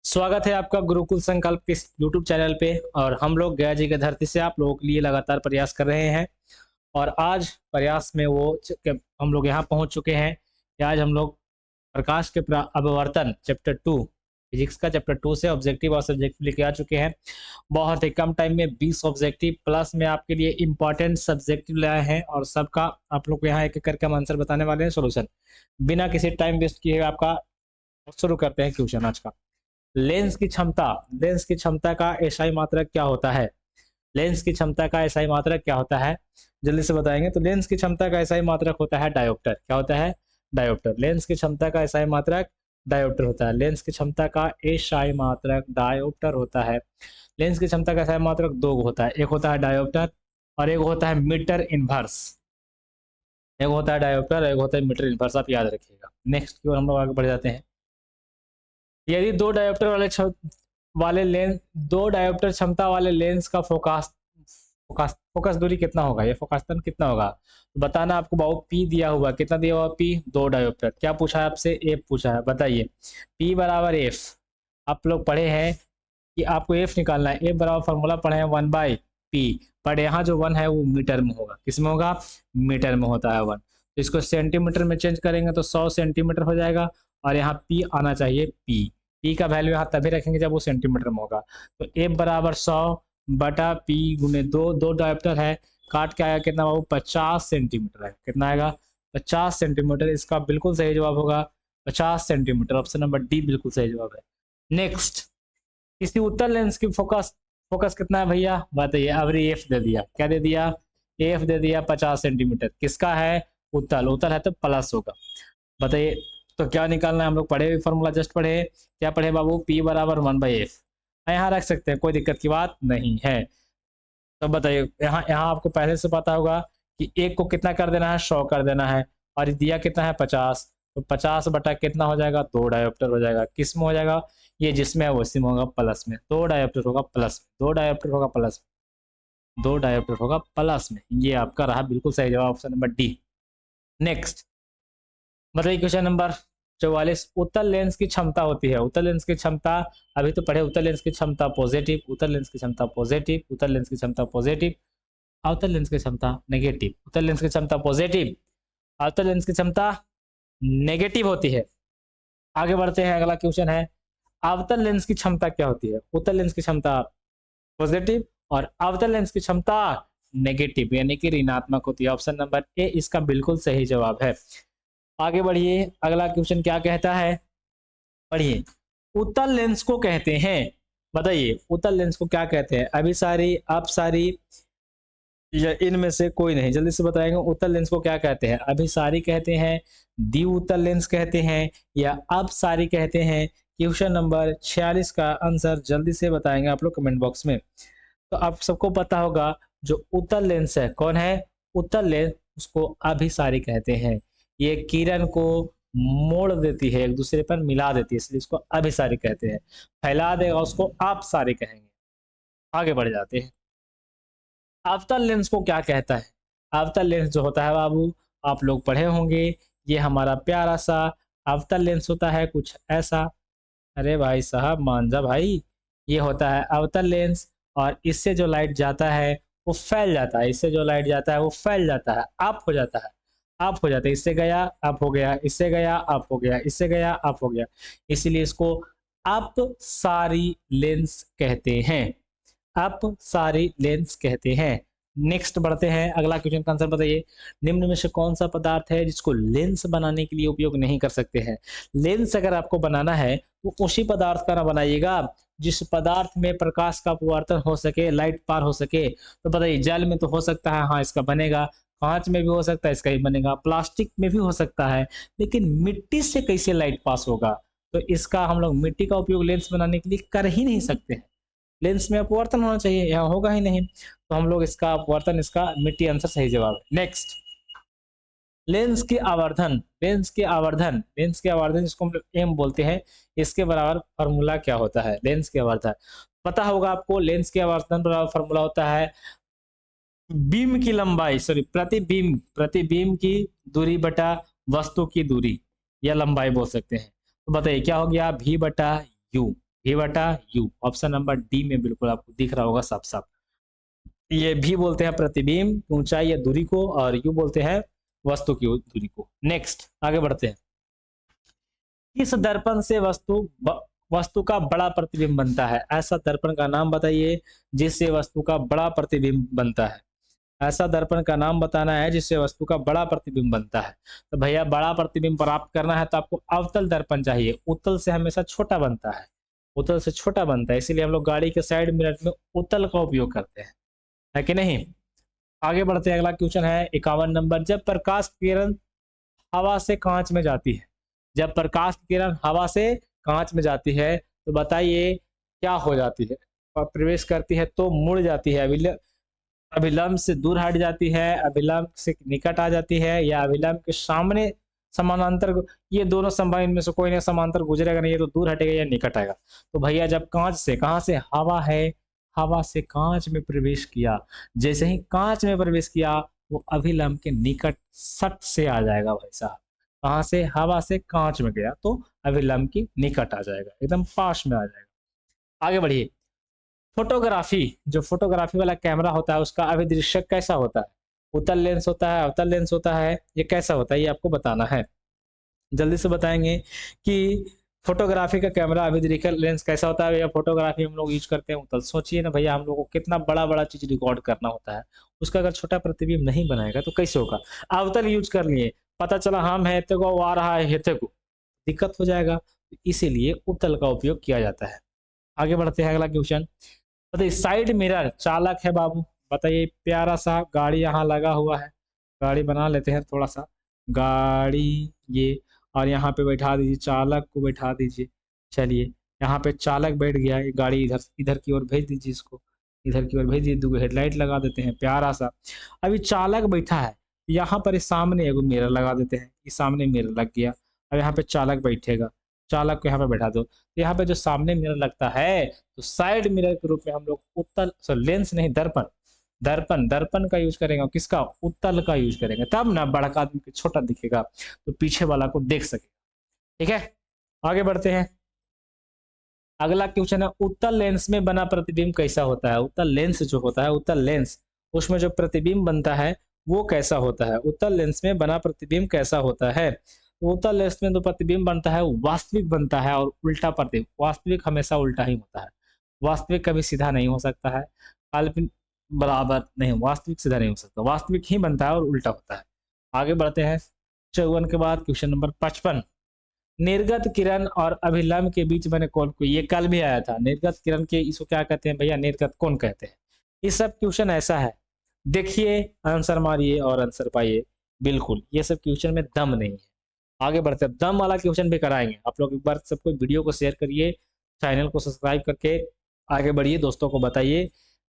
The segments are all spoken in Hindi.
स्वागत है आपका गुरुकुल संकल्प के यूट्यूब चैनल पे। और हम लोग गया जी की धरती से आप लोगों के लिए लगातार प्रयास कर रहे हैं। और आज प्रयास में हम लोग यहाँ पहुँच चुके हैं कि आज हम लोग प्रकाश के अपवर्तन चैप्टर 2 फिजिक्स का चैप्टर 2 से ऑब्जेक्टिव और सब्जेक्टिव लेके आ चुके हैं। बहुत ही कम टाइम में 20 ऑब्जेक्टिव प्लस में आपके लिए इंपॉर्टेंट सब्जेक्टिव लाए हैं और सबका आप लोग को यहाँ एक एक करके हम आंसर बताने वाले हैं सोल्यूशन। बिना किसी टाइम वेस्ट किए आपका शुरू करते हैं क्वेश्चन आज का। लेंस की क्षमता का एसआई मात्रक क्या होता है? लेंस की क्षमता का एसआई मात्रक क्या होता है? जल्दी से बताएंगे। तो लेंस की क्षमता का एसआई मात्रक होता है डायोप्टर। क्या होता है? डायोप्टर। लेंस की क्षमता का एसआई मात्रक डायोप्टर होता है। लेंस की क्षमता का एसआई मात्रक डायोप्टर होता है। लेंस की क्षमता का एसआई मात्रक दो होता है, एक होता है डायोप्टर और एक होता है मीटर इनवर्स। एक होता है डायोप्टर, एक होता है मीटर इनवर्स, आप याद रखिएगा। नेक्स्ट की ओर हम लोग आगे बढ़ जाते हैं। यदि दो डायोप्टर क्षमता वाले लेंस का फोकस दूरी कितना होगा, ये फोकसतन कितना होगा तो बताना आपको। बाबू पी दिया हुआ, कितना दिया हुआ? पी। दो डायोप्टर। क्या पूछा है आपसे? एफ पूछा है। बताइए पी बराबर एफ। आप लोग पढ़े हैं कि आपको एफ निकालना है। एफ बराबर फॉर्मूला पढ़े हैं 1/पी। पर यहाँ जो 1 है वो मीटर में होगा। किस में होगा? मीटर में होता है 1। तो इसको सेंटीमीटर में चेंज करेंगे तो 100 सेंटीमीटर हो जाएगा। और यहाँ पी आना चाहिए पी। पी का वैल्यू यहाँ तभी रखेंगे जब वो सेंटीमीटर में होगा। तो एफ बराबर 100/पी गुने दो। दो डायोप्टर है, काट के आएगा कितना बाबू? 50 सेंटीमीटर है। कितना आएगा? 50 सेंटीमीटर। इसका बिल्कुल सही जवाब होगा 50 सेंटीमीटर। ऑप्शन नंबर डी बिल्कुल सही जवाब है। नेक्स्ट, किसी उत्तल लेंस की फोकस कितना है भैया? बताइए। अभी एफ दे दिया। क्या दे दिया? एफ दे दिया 50 सेंटीमीटर। किसका है? उत्तल। उत्तल है तो प्लस होगा। बताइए तो क्या निकालना है? हम लोग पढ़े फॉर्मूला जस्ट पढ़े। क्या पढ़े बाबू? पी बराबर 1/एफ। यहाँ रख सकते हैं, कोई दिक्कत की बात नहीं है। तो बताइए, यहाँ यहाँ आपको पहले से पता होगा कि एक को कितना कर देना है? 100 कर देना है। और दिया कितना है? 50। तो 50 बटा कितना हो जाएगा? दो डायोप्टर हो जाएगा। किस में हो जाएगा? ये जिसमें है उसी में होगा, प्लस में। दो डायोप्टर होगा प्लस में। दो डायोप्टर होगा प्लस में। दो डायोप्टर होगा प्लस में। ये आपका रहा बिल्कुल सही जवाब, ऑप्शन नंबर डी। नेक्स्ट बताइए क्वेश्चन नंबर 44। उत्तल लेंस की क्षमता होती है। उत्तल लेंस की क्षमता अभी तो पढ़े। उत्तल लेंस की क्षमता पॉजिटिव, उत्तल लेंस की क्षमता पॉजिटिव, उत्तल लेंस की क्षमता पॉजिटिव, अवतल लेंस की क्षमता नेगेटिव। उत्तल लेंस की क्षमता पॉजिटिव, अवतल लेंस की क्षमता नेगेटिव होती है। आगे बढ़ते हैं, अगला क्वेश्चन है अवतल लेंस की क्षमता क्या होती है? उत्तल लेंस की क्षमता पॉजिटिव और अवतल लेंस की क्षमता नेगेटिव यानी कि ऋणात्मक होती है। ऑप्शन नंबर ए इसका बिल्कुल सही जवाब है। आगे बढ़िए, अगला क्वेश्चन क्या कहता है? पढ़िए। उत्तल लेंस को कहते हैं, बताइए उत्तल लेंस को क्या कहते हैं? अभिसारी, अपसारी या इनमें से कोई नहीं? जल्दी से बताएंगे। उत्तल लेंस को क्या कहते हैं? अभिसारी कहते हैं, द्वि उत्तल लेंस कहते हैं, या अपसारी कहते हैं? क्वेश्चन नंबर 46 का आंसर जल्दी से बताएंगे आप लोग कमेंट बॉक्स में। तो आप सबको पता होगा जो उत्तल लेंस है कौन है? उत्तल लेंस, उसको अभिसारी कहते हैं। ये किरण को मोड़ देती है, एक दूसरे पर मिला देती है, इसलिए इसको अभिसारी कहते हैं। फैला देगा उसको अपसारी कहेंगे। आगे बढ़ जाते हैं। अवतल लेंस को क्या कहता है? अवतल लेंस जो होता है बाबू, आप लोग पढ़े होंगे, ये हमारा प्यारा सा अवतल लेंस होता है कुछ ऐसा। अरे भाई साहब मान जा भाई। ये होता है अवतल लेंस और इससे जो लाइट जाता है वो फैल जाता है। इससे जो लाइट जाता है वो फैल जाता है, अप हो जाता है। अप हो जाता है, इससे गया अप हो गया, इससे गया अप हो गया, इससे गया अप हो गया। इसीलिए इसको अपसारी लेंस कहते हैं। अपसारी लेंस कहते हैं। नेक्स्ट बढ़ते हैं, अगला क्वेश्चन का आंसर बताइए। निम्न में से कौन सा पदार्थ है जिसको लेंस बनाने के लिए उपयोग नहीं कर सकते हैं? लेंस अगर आपको बनाना है तो उसी पदार्थ का ना बनाइएगा जिस पदार्थ में प्रकाश का अपवर्तन हो सके, लाइट पार हो सके। तो बताइए, जल में तो हो सकता है, हाँ इसका बनेगा। कांच में भी हो सकता है, इसका ही बनेगा। प्लास्टिक में भी हो सकता है, लेकिन मिट्टी से कैसे लाइट पास होगा? तो इसका हम लोग मिट्टी का उपयोग लेंस बनाने के लिए कर ही नहीं सकते हैं। लेंस में अपवर्तन होना चाहिए, यहाँ होगा ही नहीं। तो हम लोग इसका अपवर्तन, इसका मिट्टी आंसर सही जवाब है। नेक्स्ट, लेंस के आवर्धन। लेंस के आवर्धन जिसको हम लोग एम बोलते हैं, इसके बराबर फॉर्मूला क्या होता है? लेंस के आवर्धन पता होगा आपको। लेंस के आवर्धन बराबर फॉर्मूला होता है बीम की लंबाई, सॉरी प्रतिबिंब की दूरी बटा वस्तु की दूरी या लंबाई बोल सकते हैं। तो बताइए क्या हो गया? V/U। V बटा U। ऑप्शन नंबर डी में बिल्कुल आपको दिख रहा होगा साफ साफ। ये भी बोलते हैं प्रतिबिंब की ऊंचाई या दूरी को, और यू बोलते हैं वस्तु की दूरी को। नेक्स्ट आगे बढ़ते हैं। किस दर्पण से वस्तु का बड़ा प्रतिबिंब बनता है? ऐसा दर्पण का नाम बताइए जिससे वस्तु का बड़ा प्रतिबिंब बनता है। ऐसा दर्पण का नाम बताना है जिससे वस्तु का बड़ा प्रतिबिंब बनता है। तो भैया बड़ा प्रतिबिंब प्राप्त करना है तो आपको अवतल दर्पण चाहिए। उत्तल से हमेशा छोटा बनता है, उत्तल से छोटा बनता है, इसीलिए हम लोग गाड़ी के साइड मिरर में उत्तल का उपयोग करते हैं, है कि नहीं। आगे बढ़ते हैं। अगला क्वेश्चन है 51 नंबर। जब प्रकाश किरण हवा से कांच में जाती है, जब प्रकाश किरण हवा से कांच में जाती है तो बताइए क्या हो जाती है? और प्रवेश करती है तो मुड़ जाती है, अभिलंब से दूर हट जाती है, अभिलंब से निकट आ जाती है, या अभिलंब के सामने समानांतर। ये दोनों संभव, इनमें से कोई नहीं समांतर गुजरेगा नहीं, ये तो दूर हटेगा या निकट आएगा। तो भैया जब कांच से, कहां से, हवा है, हवा से कांच में प्रवेश किया, जैसे ही कांच में प्रवेश किया वो अभिलंब के निकट सट से आ जाएगा भाई साहब। कहां से? हवा से कांच में गया तो अभिलंब की निकट आ जाएगा, एकदम पास में आ जाएगा। आगे बढ़िए। फोटोग्राफी, जो फोटोग्राफी वाला कैमरा होता है उसका अभिदृश्यक कैसा होता है? उत्तल लेंस होता है, अवतल लेंस होता है, ये कैसा होता है ये आपको बताना है। जल्दी से बताएंगे कि फोटोग्राफी का कैमरा अभिदृश्यक लेंस कैसा होता है, या फोटोग्राफी हम लोग यूज करते हैं उत्तल। सोचिए ना भैया, हम लोग को कितना बड़ा बड़ा चीज रिकॉर्ड करना होता है, उसका अगर छोटा प्रतिबिंब नहीं बनाएगा तो कैसे होगा। अवतल यूज कर लिए, पता चला हम हेते को आ रहा है हेते को, दिक्कत हो जाएगा, इसीलिए उत्तल का उपयोग किया जाता है। आगे बढ़ते हैं। अगला क्वेश्चन बताइए। साइड मिरर चालक है बाबू, बताइए। प्यारा सा गाड़ी यहाँ लगा हुआ है, गाड़ी बना लेते हैं थोड़ा सा, गाड़ी ये, और यहाँ पे बैठा दीजिए, चालक को बैठा दीजिए। चलिए यहाँ पे चालक बैठ गया, ये गाड़ी इधर इधर की ओर भेज दीजिए, इसको इधर की ओर भेज दीजिए, दो हेडलाइट लगा देते हैं प्यारा सा। अभी चालक बैठा है, यहाँ पर इस सामने एगो मिरर लगा देते हैं, इस सामने मिरर लग गया। अब यहाँ पे चालक बैठेगा, चालक को यहाँ पे बैठा दो, तो यहाँ पे जो सामने मिरर लगता है तो साइड मिरर के रूप में हम लोग उत्तल, सॉरी लेंस नहीं, दर्पण, दर्पण का यूज करेंगे। और किसका? उत्तल का यूज करेंगे, तब ना बड़ा आदमी को छोटा दिखेगा तो पीछे वाला को देख सके। ठीक है, आगे बढ़ते हैं। अगला क्वेश्चन है उत्तल लेंस में बना प्रतिबिंब कैसा होता है? उत्तल लेंस जो होता है, उत्तल लेंस, उसमें जो प्रतिबिंब बनता है वो कैसा होता है? उत्तल लेंस में बना प्रतिबिंब कैसा होता है? तो उत्तल लेंस में जो प्रतिबिंब बनता है वास्तविक बनता है, और उल्टा प्रतिबिंब, वास्तविक हमेशा उल्टा ही होता है, वास्तविक कभी सीधा नहीं हो सकता है, काल्पनिक बराबर नहीं, वास्तविक सीधा नहीं हो सकता, वास्तविक ही बनता है और उल्टा होता है। आगे बढ़ते हैं। 54 के बाद क्वेश्चन नंबर 55। निर्गत किरण और अभिलंब के बीच मैंने कौन को, ये कल भी आया था, निर्गत किरण के इसको क्या कहते हैं भैया? निर्गत कौन कहते हैं? ये सब क्वेश्चन ऐसा है, देखिए आंसर मारिए और आंसर पाइए। बिल्कुल ये सब क्वेश्चन में दम नहीं है। आगे बढ़ते हैं, दम वाला क्वेश्चन भी कराएंगे। आप लोग एक बार सबको वीडियो को शेयर करिए, चैनल को सब्सक्राइब करके आगे बढ़िए, दोस्तों को बताइए।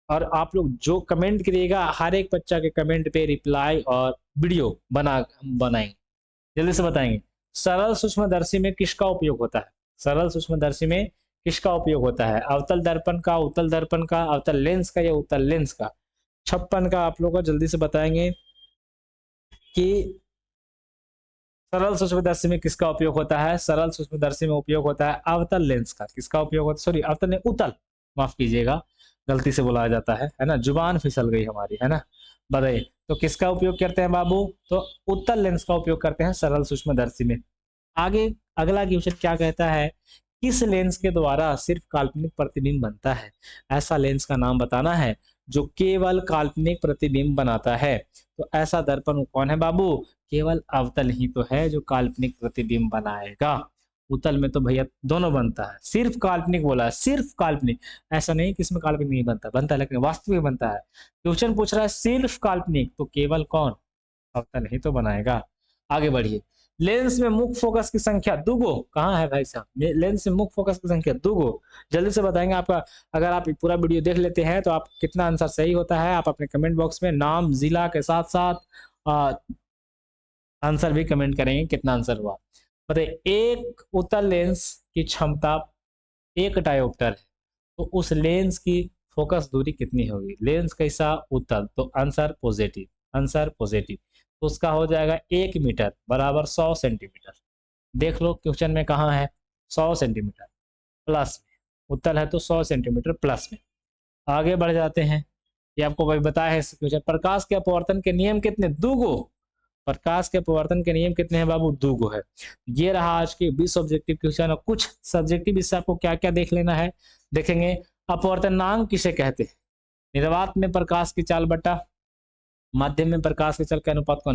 और आप लोग जो कमेंट करिएगा, हर एक बच्चा के कमेंट पे रिप्लाई और वीडियो बनाएंगे, जल्दी से बताएंगे। सरल सूक्ष्मदर्शी में किसका उपयोग होता है? सरल सूक्ष्मदर्शी में किसका उपयोग होता है? अवतल दर्पण का, उत्तल दर्पण का, अवतल लेंस का, या उत्तल लेंस का? 56 का आप लोग को जल्दी से बताएंगे कि सरल सूक्ष्मदर्शी में किसका उपयोग होता है? सरल सूक्ष्मदर्शी में उपयोग होता है अवतल लेंस का। किसका उपयोग होता है? सॉरी अवतल नहीं, उत्तल, माफ कीजिएगा, गलती से बुलाया जाता है ना, जुबान फिसल गई हमारी, है ना। बताइए तो किसका उपयोग करते हैं बाबू? तो उत्तल लेंस का उपयोग करते हैं सरल सूक्ष्मदर्शी में। आगे अगला क्वेश्चन क्या कहता है? किस लेंस के द्वारा सिर्फ काल्पनिक प्रतिबिंब बनता है? ऐसा लेंस का नाम बताना है जो केवल काल्पनिक प्रतिबिंब बनाता है। तो ऐसा दर्पण कौन है बाबू? केवल अवतल ही तो है जो काल्पनिक प्रतिबिंब बनाएगा। उत्तल में तो भैया दोनों बनता है, सिर्फ काल्पनिक बोला है, सिर्फ काल्पनिक, ऐसा नहीं कि इसमें काल्पनिक नहीं बनता, बनता है लेकिन वास्तविक बनता है। क्वेश्चन पूछ रहा है सिर्फ काल्पनिक, तो केवल कौन? अवतल ही तो बनाएगा। आगे बढ़िए। लेंस में मुख्य फोकस की संख्या दुगो, कहाँ है भाई साहब? लेंस में मुख्य फोकस की संख्या दुगो, जल्दी से बताएंगे। आपका अगर आप पूरा वीडियो देख लेते हैं तो आप कितना आंसर सही होता है आप अपने कमेंट बॉक्स में नाम जिला के साथ साथ आंसर भी कमेंट करेंगे कितना आंसर हुआ। बताइए एक उत्तल लेंस की क्षमता 1 डायोप्टर है, तो उस लेंस की फोकस दूरी कितनी होगी? लेंस कैसा? उत्तल, तो आंसर पॉजिटिव, आंसर पॉजिटिव, तो उसका हो जाएगा 1 मीटर बराबर 100 सेंटीमीटर। देख लो क्वेश्चन में कहाँ है, 100 सेंटीमीटर प्लस में, उत्तल है तो 100 सेंटीमीटर प्लस में। आगे बढ़ जाते हैं, ये आपको भाई बताया है क्वेश्चन। प्रकाश के अपवर्तन के नियम कितने? 2 गो। प्रकाश के अपवर्तन के नियम कितने हैं बाबू? 2 गो है। ये रहा आज के 20 ऑब्जेक्टिव क्वेश्चन। और कुछ सब्जेक्टिव इससे आपको क्या क्या देख लेना है, देखेंगे। अपवर्तनांक किसे कहते हैं? निर्वात में प्रकाश की चाल बटा माध्यम में प्रकाश के चाल के अनुपात को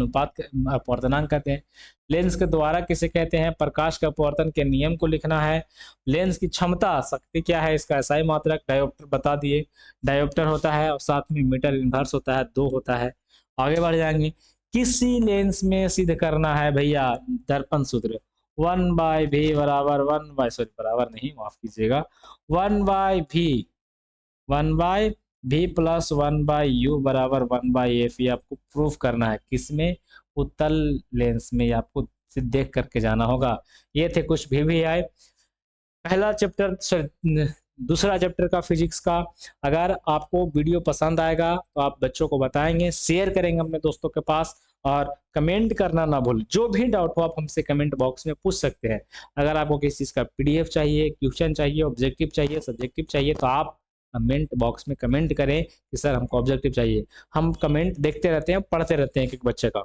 अपवर्तनांक कहते हैं। लेंस के द्वारा किसे कहते हैं? प्रकाश के अपवर्तन के नियम को लिखना है। लेंस की क्षमता शक्ति क्या है? इसका एसआई मात्रक डायोप्टर बता दिए। डायोप्टर होता है और साथ में मीटर इनवर्स होता है, 2 होता है। आगे बढ़ जाएंगे। किसी लेंस में सिद्ध करना है भैया दर्पण सूत्र, 1/v बराबर 1/, नहीं माफ कीजिएगा, 1/v प्लस 1/u बराबर 1/f। ये आपको प्रूफ करना है किसमें? उत्तल लेंस में। आपको देख करके जाना होगा। ये थे कुछ भी आए। पहला चैप्टर, दूसरा चैप्टर का फिजिक्स का। अगर आपको वीडियो पसंद आएगा तो आप बच्चों को बताएंगे, शेयर करेंगे अपने दोस्तों के पास, और कमेंट करना ना भूल। जो भी डाउट हो आप हमसे कमेंट बॉक्स में पूछ सकते हैं। अगर आपको किसी चीज़ का पीडीएफ चाहिए, क्वेश्चन चाहिए, ऑब्जेक्टिव चाहिए, सब्जेक्टिव चाहिए, तो आप कमेंट बॉक्स में कमेंट करें कि सर हमको ऑब्जेक्टिव चाहिए। हम कमेंट देखते रहते हैं, पढ़ते रहते हैं एक एक बच्चे का।